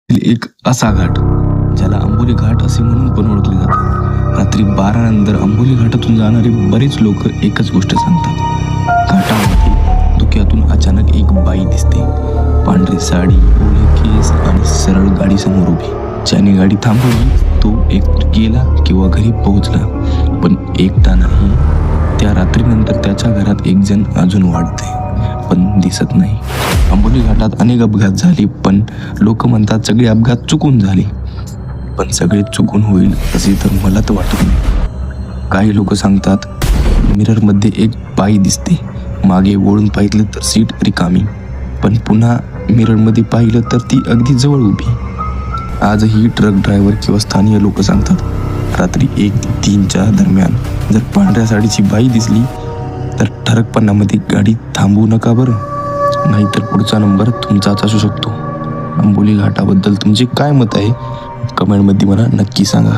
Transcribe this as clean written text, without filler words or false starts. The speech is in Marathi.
एक असा घाट ज्याला आंबोली घाट असे म्हणून पण ओळखले जाते. रात्री 12 नंतर आंबोली घाटातून जाणारे बरेच लोक एकच गोष्ट सांगतात. घाटामध्ये धुक्यातून अचानक एक बाई दिसते. पांढरी साडी, ओले केस आणि सरळ गाडी समोर उभी. ज्याने गाडी थांबवली तो एक गेला किंवा घरी पोहोचला, पण एकटा नाही. त्या रात्रीनंतर त्याच्या घरात एक जण अजून वाढते पण दिसत नाही. आंबोली घाटात अनेक अपघात झाले, पण लोक म्हणतात सगळे अपघात चुकून झाले. पण सगळे चुकून होईल असे तर मला तर वाटत नाही. काही लोक सांगतात मिररमध्ये एक बाई दिसते. मागे वळून पाहिलं तर सीट रिकामी, पण पुन्हा मिररमध्ये पाहिलं तर ती अगदी जवळ उभी. आजही ट्रक ड्रायव्हर किंवा स्थानिक लोक सांगतात रात्री 1 ते 3च्या दरम्यान जर पांढऱ्या साडीची बाई दिसली तर ठरकपणामध्ये गाडी थांबवू नका बरं, नाहीतर पुढचा नंबर तुमचाच असू शकतो. आंबोली घाटाबद्दल तुमचे काय मत आहे कमेंटमध्ये मला नक्की सांगा.